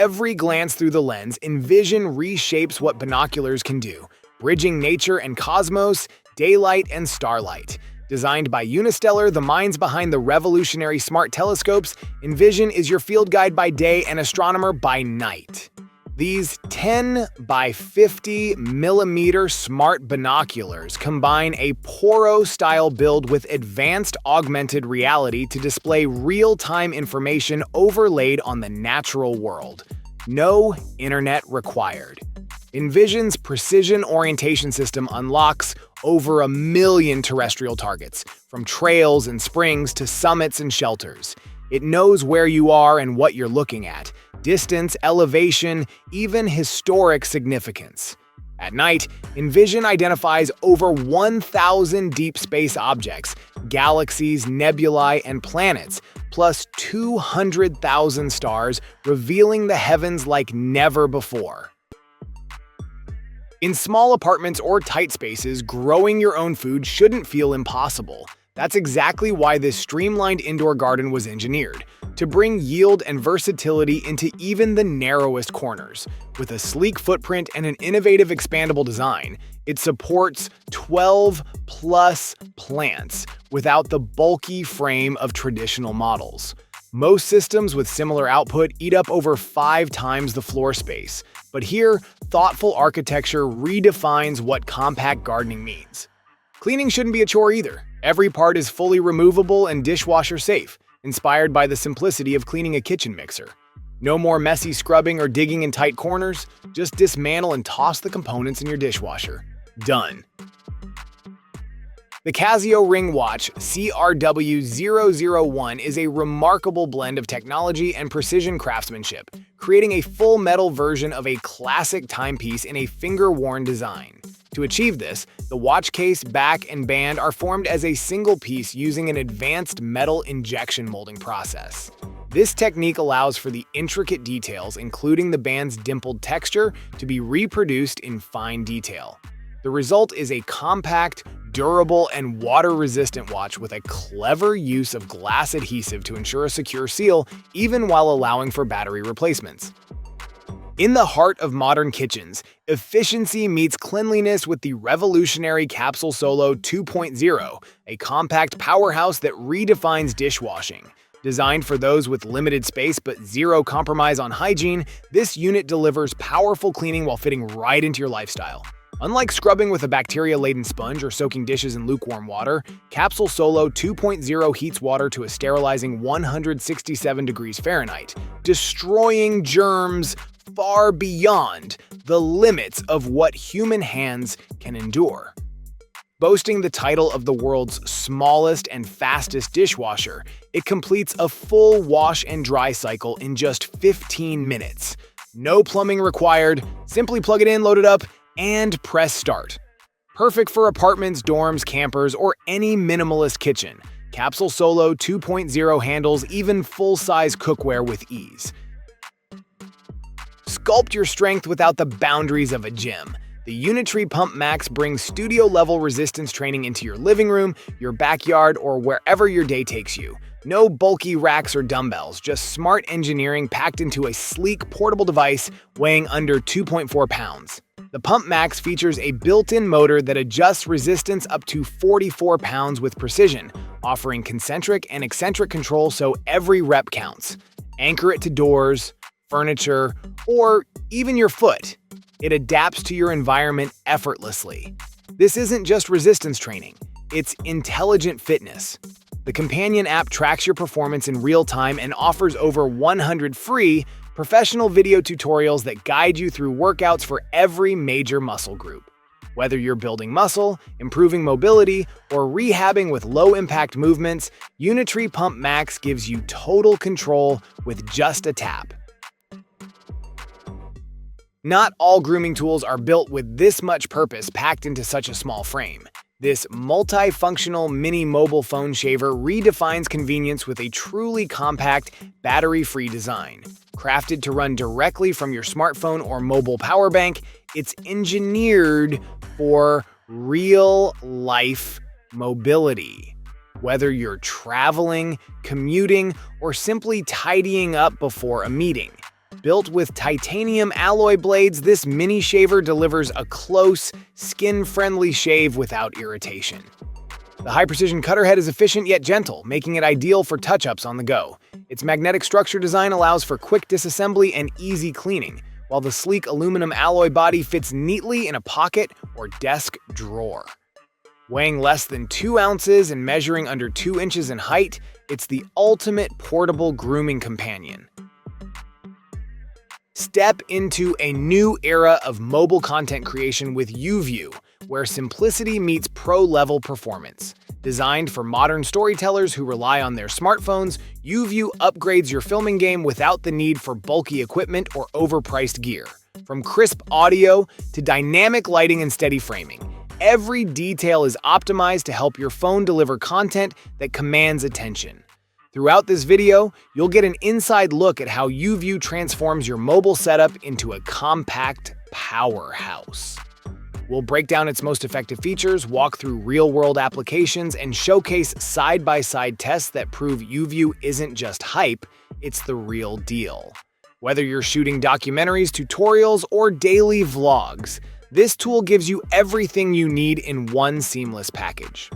every glance through the lens, Envision reshapes what binoculars can do, bridging nature and cosmos, daylight and starlight. Designed by Unistellar, the minds behind the revolutionary smart telescopes, Envision is your field guide by day and astronomer by night. These 10 by 50 millimeter smart binoculars combine a Poro-style build with advanced augmented reality to display real-time information overlaid on the natural world. No internet required. Envision's precision orientation system unlocks over 1 million terrestrial targets, from trails and springs to summits and shelters. It knows where you are and what you're looking at, distance, elevation, even historic significance. At night, Envision identifies over 1,000 deep space objects, galaxies, nebulae, and planets, plus 200,000 stars, revealing the heavens like never before. In small apartments or tight spaces, growing your own food shouldn't feel impossible. That's exactly why this streamlined indoor garden was engineered, to bring yield and versatility into even the narrowest corners. With a sleek footprint and an innovative expandable design, it supports 12+ plants without the bulky frame of traditional models. Most systems with similar output eat up over 5 times the floor space, but here, thoughtful architecture redefines what compact gardening means. Cleaning shouldn't be a chore either. Every part is fully removable and dishwasher safe, inspired by the simplicity of cleaning a kitchen mixer. No more messy scrubbing or digging in tight corners, just dismantle and toss the components in your dishwasher. Done. The Casio Ring Watch CRW001 is a remarkable blend of technology and precision craftsmanship, creating a full metal version of a classic timepiece in a finger-worn design. To achieve this, the watch case, back, and band are formed as a single piece using an advanced metal injection molding process. This technique allows for the intricate details, including the band's dimpled texture, to be reproduced in fine detail. The result is a compact, durable, and water-resistant watch with a clever use of glass adhesive to ensure a secure seal, even while allowing for battery replacements. In the heart of modern kitchens, efficiency meets cleanliness with the revolutionary Capsule Solo 2.0, a compact powerhouse that redefines dishwashing. Designed for those with limited space but zero compromise on hygiene, this unit delivers powerful cleaning while fitting right into your lifestyle. Unlike scrubbing with a bacteria-laden sponge or soaking dishes in lukewarm water, Capsule Solo 2.0 heats water to a sterilizing 167 degrees Fahrenheit, destroying germs far beyond the limits of what human hands can endure. Boasting the title of the world's smallest and fastest dishwasher, it completes a full wash and dry cycle in just 15 minutes. No plumbing required, simply plug it in, load it up, and press start. Perfect for apartments, dorms, campers, or any minimalist kitchen, Capsule Solo 2.0 handles even full-size cookware with ease. Sculpt your strength without the boundaries of a gym. The Unitry Pump Max brings studio-level resistance training into your living room, your backyard, or wherever your day takes you. No bulky racks or dumbbells, just smart engineering packed into a sleek, portable device weighing under 2.4 pounds. The Pump Max features a built-in motor that adjusts resistance up to 44 pounds with precision, offering concentric and eccentric control so every rep counts. Anchor it to doors, furniture, or even your foot. It adapts to your environment effortlessly. This isn't just resistance training, it's intelligent fitness. The companion app tracks your performance in real time and offers over 100 free, professional video tutorials that guide you through workouts for every major muscle group. Whether you're building muscle, improving mobility, or rehabbing with low-impact movements, Unitry Pump Max gives you total control with just a tap. Not all grooming tools are built with this much purpose packed into such a small frame. This multifunctional mini mobile phone shaver redefines convenience with a truly compact, battery-free design. Crafted to run directly from your smartphone or mobile power bank, it's engineered for real-life mobility. Whether you're traveling, commuting, or simply tidying up before a meeting, Built with titanium alloy blades, this mini shaver delivers a close, skin-friendly shave without irritation. The high-precision cutter head is efficient yet gentle, making it ideal for touch-ups on the go. Its magnetic structure design allows for quick disassembly and easy cleaning, while the sleek aluminum alloy body fits neatly in a pocket or desk drawer. Weighing less than 2 ounces and measuring under 2 inches in height, it's the ultimate portable grooming companion. Step into a new era of mobile content creation with UView, where simplicity meets pro-level performance. Designed for modern storytellers who rely on their smartphones, UView upgrades your filming game without the need for bulky equipment or overpriced gear. From crisp audio to dynamic lighting and steady framing, every detail is optimized to help your phone deliver content that commands attention. Throughout this video, you'll get an inside look at how UView transforms your mobile setup into a compact powerhouse. We'll break down its most effective features, walk through real-world applications, and showcase side-by-side tests that prove UView isn't just hype, it's the real deal. Whether you're shooting documentaries, tutorials, or daily vlogs, this tool gives you everything you need in one seamless package.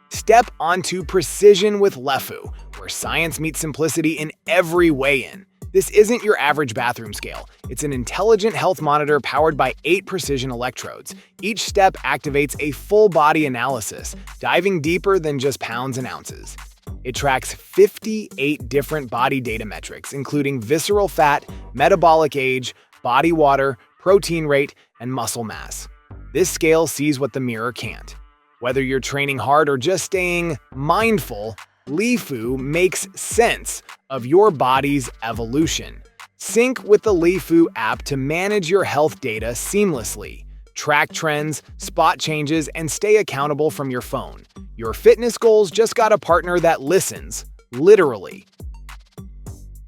Step onto precision with Lefu, where science meets simplicity in every weigh-in. This isn't your average bathroom scale. It's an intelligent health monitor powered by 8 precision electrodes. Each step activates a full-body analysis, diving deeper than just pounds and ounces. It tracks 58 different body data metrics, including visceral fat, metabolic age, body water, protein rate, and muscle mass. This scale sees what the mirror can't. Whether you're training hard or just staying mindful, Lefu makes sense of your body's evolution. Sync with the Lefu app to manage your health data seamlessly. Track trends, spot changes, and stay accountable from your phone. Your fitness goals just got a partner that listens, literally.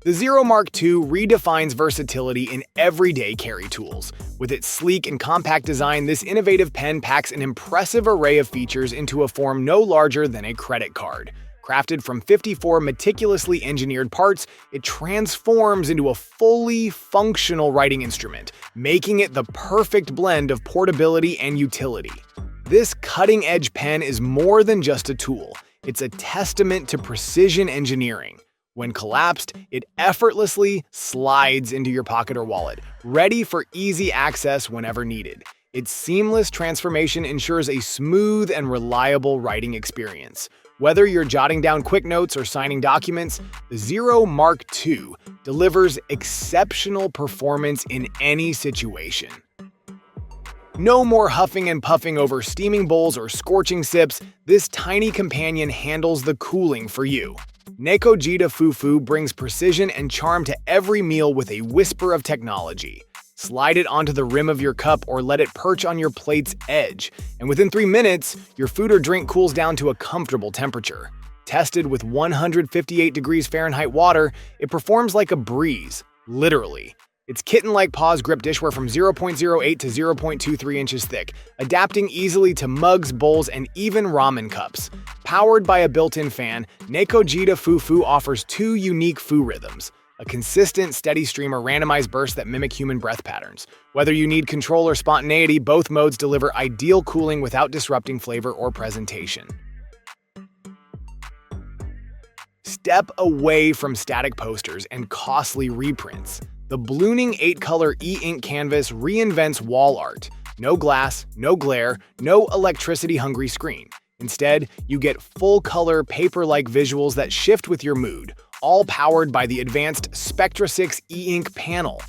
The Zero Mark II redefines versatility in everyday carry tools. With its sleek and compact design, this innovative pen packs an impressive array of features into a form no larger than a credit card. Crafted from 54 meticulously engineered parts, it transforms into a fully functional writing instrument, making it the perfect blend of portability and utility. This cutting-edge pen is more than just a tool. It's a testament to precision engineering. When collapsed, it effortlessly slides into your pocket or wallet, ready for easy access whenever needed. Its seamless transformation ensures a smooth and reliable writing experience. Whether you're jotting down quick notes or signing documents, the Zero Mark II delivers exceptional performance in any situation. No more huffing and puffing over steaming bowls or scorching sips, this tiny companion handles the cooling for you. Neco Fufu brings precision and charm to every meal with a whisper of technology. Slide it onto the rim of your cup or let it perch on your plate's edge, and within 3 minutes, your food or drink cools down to a comfortable temperature. Tested with 158 degrees Fahrenheit water, it performs like a breeze, literally. Its kitten-like paws grip dishware from 0.08 to 0.23 inches thick, adapting easily to mugs, bowls, and even ramen cups. Powered by a built-in fan, Neco Fufu offers 2 unique Fu rhythms. A consistent, steady stream or randomized bursts that mimic human breath patterns. Whether you need control or spontaneity, both modes deliver ideal cooling without disrupting flavor or presentation. Step away from static posters and costly reprints. The ballooning 8-color e-ink canvas reinvents wall art. No glass, no glare, no electricity-hungry screen. Instead, you get full-color, paper-like visuals that shift with your mood, all powered by the advanced Spectra 6 e-ink panel.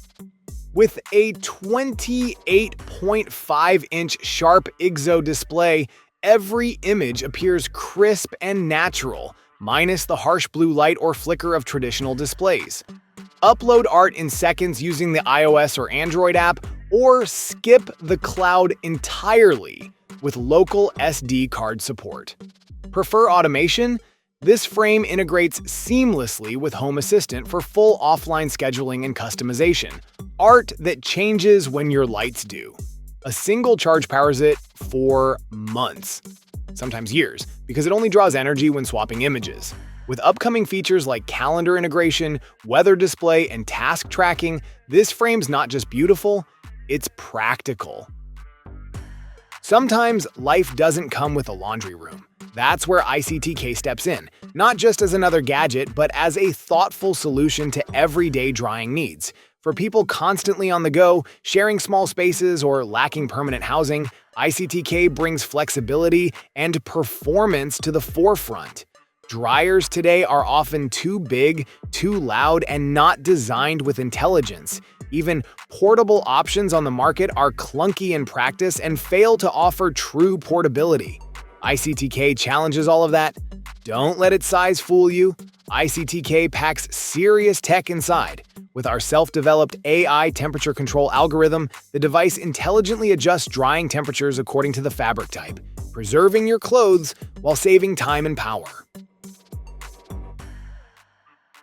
With a 28.5-inch sharp IGZO display, every image appears crisp and natural, minus the harsh blue light or flicker of traditional displays. Upload art in seconds using the iOS or Android app, or skip the cloud entirely with local SD card support. Prefer automation? This frame integrates seamlessly with Home Assistant for full offline scheduling and customization. Art that changes when your lights do. A single charge powers it for months, sometimes years, because it only draws energy when swapping images. With upcoming features like calendar integration, weather display, and task tracking, this frame's not just beautiful, it's practical. Sometimes life doesn't come with a laundry room. That's where ICTK steps in, not just as another gadget, but as a thoughtful solution to everyday drying needs. For people constantly on the go, sharing small spaces, or lacking permanent housing, ICTK brings flexibility and performance to the forefront. Dryers today are often too big, too loud, and not designed with intelligence. Even portable options on the market are clunky in practice and fail to offer true portability. ICTK challenges all of that. Don't let its size fool you. ICTK packs serious tech inside. With our self-developed AI temperature control algorithm, the device intelligently adjusts drying temperatures according to the fabric type, preserving your clothes while saving time and power.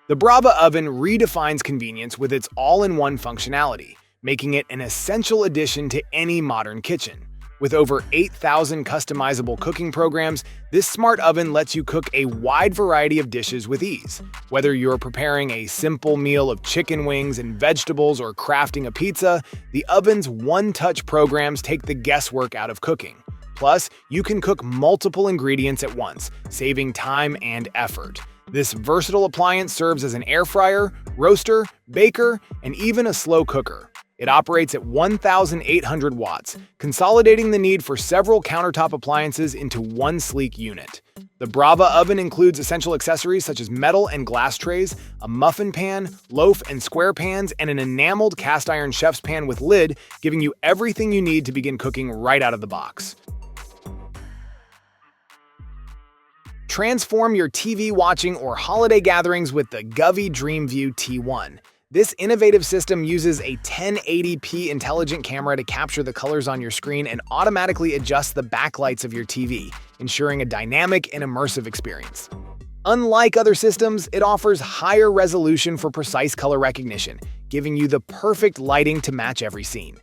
The Brava oven redefines convenience with its all-in-one functionality, making it an essential addition to any modern kitchen. With over 8,000 customizable cooking programs, this smart oven lets you cook a wide variety of dishes with ease. Whether you're preparing a simple meal of chicken wings and vegetables or crafting a pizza, the oven's one-touch programs take the guesswork out of cooking. Plus, you can cook multiple ingredients at once, saving time and effort. This versatile appliance serves as an air fryer, roaster, baker, and even a slow cooker. It operates at 1,800 watts, consolidating the need for several countertop appliances into one sleek unit. The Brava oven includes essential accessories such as metal and glass trays, a muffin pan, loaf and square pans, and an enameled cast iron chef's pan with lid, giving you everything you need to begin cooking right out of the box. Transform your TV watching or holiday gatherings with the Govee DreamView T1. This innovative system uses a 1080p intelligent camera to capture the colors on your screen and automatically adjust the backlights of your TV, ensuring a dynamic and immersive experience. Unlike other systems, it offers higher resolution for precise color recognition, giving you the perfect lighting to match every scene.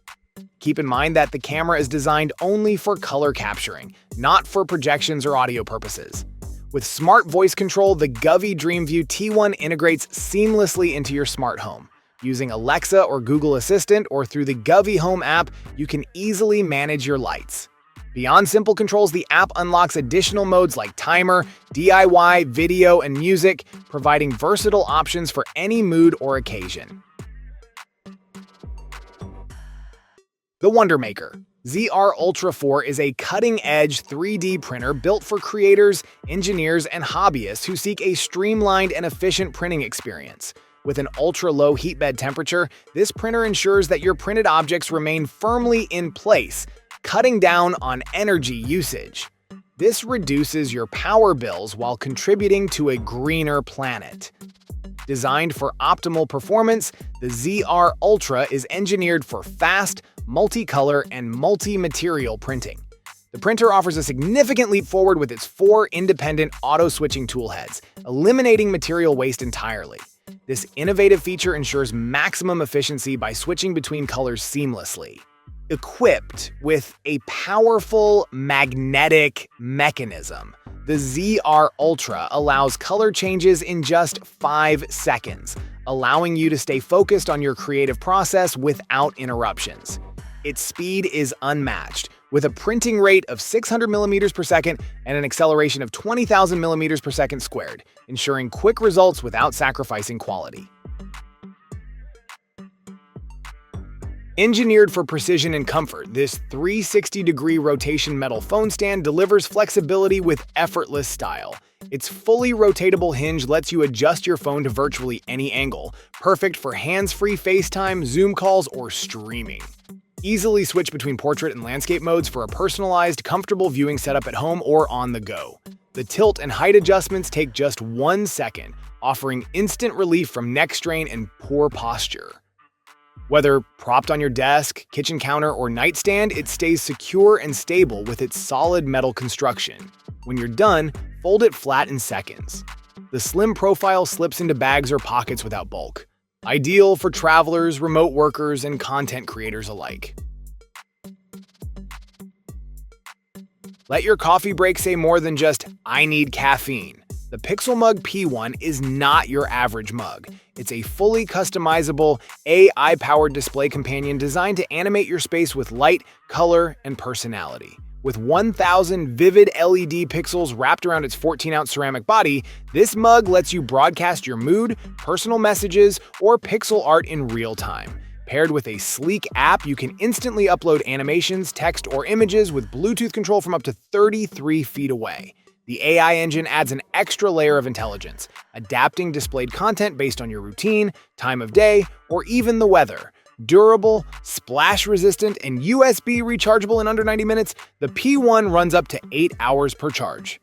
Keep in mind that the camera is designed only for color capturing, not for projections or audio purposes. With smart voice control, the Govee DreamView T1 integrates seamlessly into your smart home. Using Alexa or Google Assistant or through the Govee Home app, you can easily manage your lights. Beyond simple controls, the app unlocks additional modes like timer, DIY, video, and music, providing versatile options for any mood or occasion. The Wonder Maker ZR Ultra 4 is a cutting-edge 3D printer built for creators, engineers, and hobbyists who seek a streamlined and efficient printing experience. With an ultra-low heat bed temperature, this printer ensures that your printed objects remain firmly in place, cutting down on energy usage. This reduces your power bills while contributing to a greener planet. Designed for optimal performance, the ZR Ultra is engineered for fast, multicolor, and multi-material printing. The printer offers a significant leap forward with its 4 independent auto-switching toolheads, eliminating material waste entirely. This innovative feature ensures maximum efficiency by switching between colors seamlessly. Equipped with a powerful magnetic mechanism, the ZR Ultra allows color changes in just 5 seconds, allowing you to stay focused on your creative process without interruptions. Its speed is unmatched, with a printing rate of 600 millimeters per second and an acceleration of 20,000 millimeters per second squared, ensuring quick results without sacrificing quality. Engineered for precision and comfort, this 360-degree rotation metal phone stand delivers flexibility with effortless style. Its fully rotatable hinge lets you adjust your phone to virtually any angle, perfect for hands-free FaceTime, Zoom calls, or streaming. Easily switch between portrait and landscape modes for a personalized, comfortable viewing setup at home or on the go. The tilt and height adjustments take just 1 second, offering instant relief from neck strain and poor posture. Whether propped on your desk, kitchen counter, or nightstand, it stays secure and stable with its solid metal construction. When you're done, fold it flat in seconds. The slim profile slips into bags or pockets without bulk. Ideal for travelers, remote workers, and content creators alike. Let your coffee break say more than just, "I need caffeine." The Pixel Mug P1 is not your average mug. It's a fully customizable, AI-powered display companion designed to animate your space with light, color, and personality. With 1,000 vivid LED pixels wrapped around its 14-ounce ceramic body, this mug lets you broadcast your mood, personal messages, or pixel art in real time. Paired with a sleek app, you can instantly upload animations, text, or images with Bluetooth control from up to 33 feet away. The AI engine adds an extra layer of intelligence, adapting displayed content based on your routine, time of day, or even the weather. Durable, splash-resistant, and USB rechargeable in under 90 minutes, the P1 runs up to 8 hours per charge.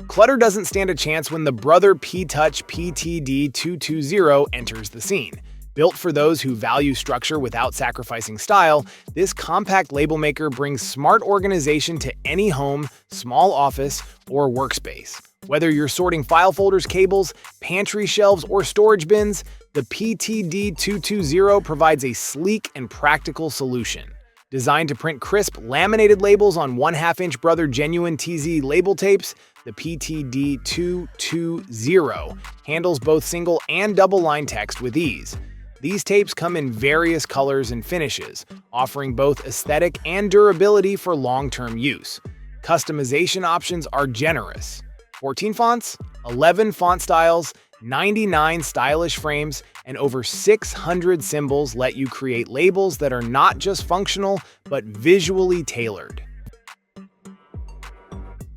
Clutter doesn't stand a chance when the Brother P-Touch PTD220 enters the scene. Built for those who value structure without sacrificing style, this compact label maker brings smart organization to any home, small office, or workspace. Whether you're sorting file folders, cables, pantry shelves, or storage bins, the PTD220 provides a sleek and practical solution. Designed to print crisp, laminated labels on 1/2-inch Brother Genuine TZ label tapes, the PTD220 handles both single and double-line text with ease. These tapes come in various colors and finishes, offering both aesthetic and durability for long-term use. Customization options are generous. 14 fonts, 11 font styles, 99 stylish frames, and over 600 symbols let you create labels that are not just functional, but visually tailored.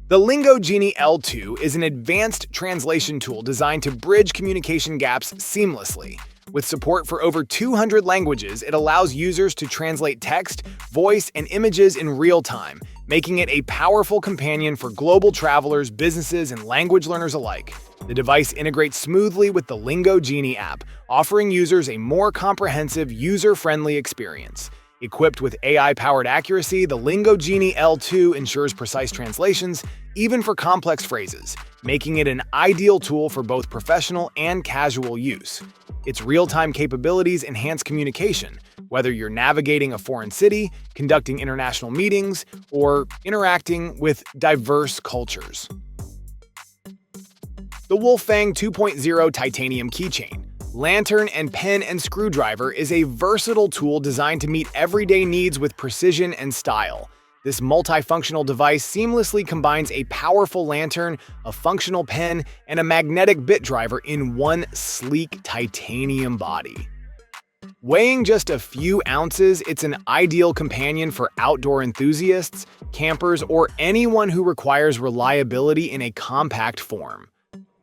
The Lingo Genie L2 is an advanced translation tool designed to bridge communication gaps seamlessly. With support for over 200 languages, it allows users to translate text, voice, and images in real time, making it a powerful companion for global travelers, businesses, and language learners alike. The device integrates smoothly with the Lingo Genie app, offering users a more comprehensive, user-friendly experience. Equipped with AI-powered accuracy, the Lingo Genie L2 ensures precise translations, even for complex phrases, making it an ideal tool for both professional and casual use. Its real-time capabilities enhance communication, whether you're navigating a foreign city, conducting international meetings, or interacting with diverse cultures. The Wolfgang 2.0 Titanium Keychain. Lantern and pen and screwdriver is a versatile tool designed to meet everyday needs with precision and style. This multifunctional device seamlessly combines a powerful lantern, a functional pen, and a magnetic bit driver in one sleek titanium body. Weighing just a few ounces, it's an ideal companion for outdoor enthusiasts, campers, or anyone who requires reliability in a compact form.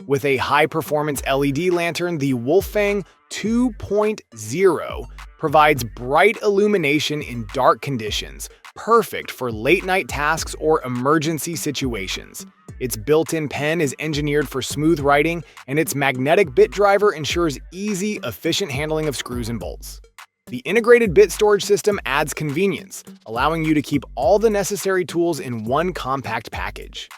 With a high-performance LED lantern, the Wolfgang 2.0 provides bright illumination in dark conditions, perfect for late-night tasks or emergency situations. Its built-in pen is engineered for smooth writing, and its magnetic bit driver ensures easy, efficient handling of screws and bolts. The integrated bit storage system adds convenience, allowing you to keep all the necessary tools in one compact package.